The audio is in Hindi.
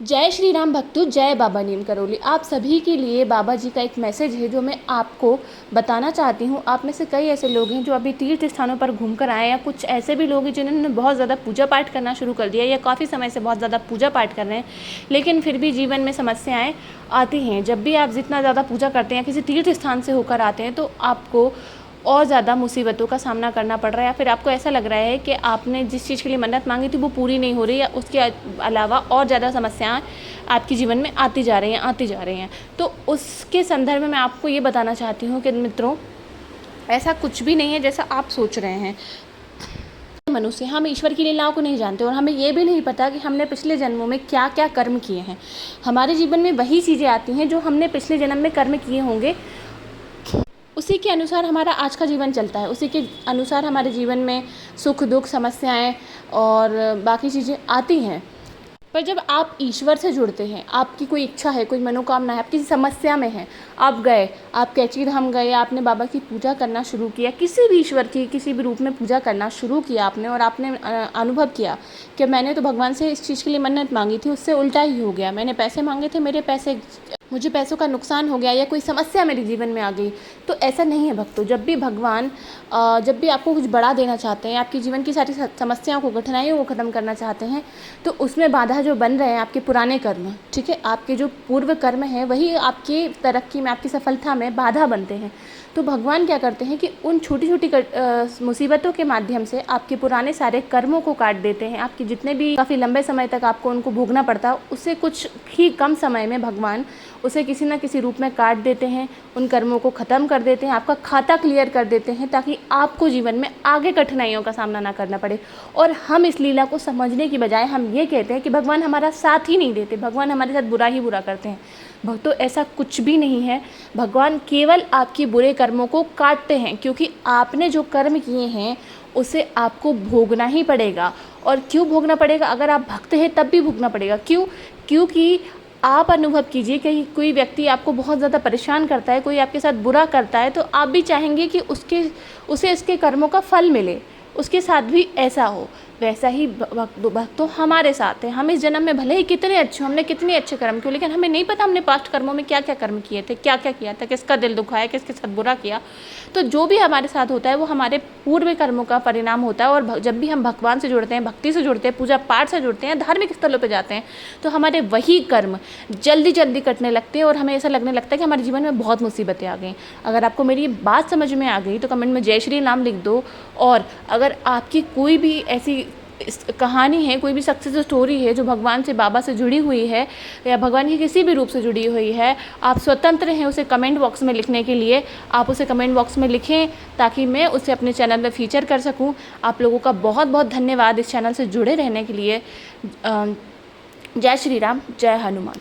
जय श्री राम भक्तों, जय बाबा नीम करौली। आप सभी के लिए बाबा जी का एक मैसेज है जो मैं आपको बताना चाहती हूँ। आप में से कई ऐसे लोग हैं जो अभी तीर्थ स्थानों पर घूम कर आए, या कुछ ऐसे भी लोग हैं जिन्होंने बहुत ज़्यादा पूजा पाठ करना शुरू कर दिया, या काफ़ी समय से बहुत ज़्यादा पूजा पाठ कर रहे हैं, लेकिन फिर भी जीवन में समस्याएँ आती हैं। जब भी आप जितना ज़्यादा पूजा करते हैं, किसी तीर्थ स्थान से होकर आते हैं, तो आपको और ज़्यादा मुसीबतों का सामना करना पड़ रहा है, या फिर आपको ऐसा लग रहा है कि आपने जिस चीज़ के लिए मन्नत मांगी थी वो पूरी नहीं हो रही, या उसके अलावा और ज़्यादा समस्याएं आपके जीवन में आती जा रही हैं। तो उसके संदर्भ में मैं आपको ये बताना चाहती हूँ कि मित्रों, ऐसा कुछ भी नहीं है जैसा आप सोच रहे हैं। मनुष्य, हम ईश्वर की लीलाओं को नहीं जानते, और हमें ये भी नहीं पता कि हमने पिछले जन्मों में क्या क्या कर्म किए हैं। हमारे जीवन में वही चीज़ें आती हैं जो हमने पिछले जन्म में कर्म किए होंगे, उसी के अनुसार हमारा आज का जीवन चलता है। उसी के अनुसार हमारे जीवन में सुख दुख, समस्याएं और बाकी चीज़ें आती हैं। पर जब आप ईश्वर से जुड़ते हैं, आपकी कोई इच्छा है, कोई मनोकामना है, आप किसी समस्या में हैं, आप गए, आप कैची धाम गए, आपने बाबा की पूजा करना शुरू किया, किसी भी ईश्वर की किसी भी रूप में पूजा करना शुरू किया आपने, और आपने अनुभव किया कि मैंने तो भगवान से इस चीज़ के लिए मन्नत मांगी थी, उससे उल्टा ही हो गया। मैंने पैसे मांगे थे, मुझे पैसों का नुकसान हो गया, या कोई समस्या मेरे जीवन में आ गई। तो ऐसा नहीं है भक्तों। जब भी भगवान जब भी आपको कुछ बड़ा देना चाहते हैं, आपकी जीवन की सारी समस्याओं को, कठिनाइयों को ख़त्म करना चाहते हैं, तो उसमें बाधा जो बन रहे हैं आपके पुराने कर्म, ठीक है, आपके जो पूर्व कर्म हैं, वही आपकी तरक्की में, आपकी सफलता में बाधा बनते हैं। तो भगवान क्या करते हैं कि उन छोटी छोटी मुसीबतों के माध्यम से आपके पुराने सारे कर्मों को काट देते हैं। आपके जितने भी काफ़ी लंबे समय तक आपको उनको भोगना पड़ता है, उससे कुछ ही कम समय में भगवान उसे किसी न किसी रूप में काट देते हैं, उन कर्मों को ख़त्म कर देते हैं, आपका खाता क्लियर कर देते हैं, ताकि आपको जीवन में आगे कठिनाइयों का सामना ना करना पड़े। और हम इस लीला को समझने की बजाय हम ये कहते हैं कि भगवान हमारा साथ ही नहीं देते, भगवान हमारे साथ बुरा ही बुरा करते हैं। भक्तों, ऐसा कुछ भी नहीं है। भगवान केवल आपके बुरे कर्मों को काटते हैं, क्योंकि आपने जो कर्म किए हैं उसे आपको भोगना ही पड़ेगा। और क्यों भोगना पड़ेगा? अगर आप भक्त हैं तब भी भोगना पड़ेगा। क्यों? क्योंकि आप अनुभव कीजिए कि कोई व्यक्ति आपको बहुत ज़्यादा परेशान करता है, कोई आपके साथ बुरा करता है, तो आप भी चाहेंगे कि उसे इसके कर्मों का फल मिले, उसके साथ भी ऐसा हो। वैसा ही भक्तों हमारे साथ है। हम इस जन्म में भले ही कितने अच्छे, हमने कितने अच्छे कर्म किए, लेकिन हमें नहीं पता हमने पास्ट कर्मों में क्या क्या कर्म किए थे, क्या क्या किया था, किसका दिल दुखाया, किसके साथ बुरा किया। तो जो भी हमारे साथ होता है वो हमारे पूर्व कर्मों का परिणाम होता है। और जब भी हम भगवान से जुड़ते हैं, भक्ति से जुड़ते हैं, पूजा पाठ से जुड़ते हैं, धार्मिक स्थलों पर जाते हैं, तो हमारे वही कर्म जल्दी जल्दी कटने लगते हैं, और हमें ऐसा लगने लगता है कि हमारे जीवन में बहुत मुसीबतें आ गई। अगर आपको मेरी ये बात समझ में आ गई तो कमेंट में जय श्री राम लिख दो। और अगर आपकी कोई भी ऐसी कहानी है, कोई भी सक्सेस स्टोरी है जो भगवान से, बाबा से जुड़ी हुई है, या भगवान की किसी भी रूप से जुड़ी हुई है, आप स्वतंत्र हैं उसे कमेंट बॉक्स में लिखने के लिए। आप उसे कमेंट बॉक्स में लिखें ताकि मैं उसे अपने चैनल में फीचर कर सकूं। आप लोगों का बहुत बहुत धन्यवाद इस चैनल से जुड़े रहने के लिए। जय श्री राम, जय हनुमान।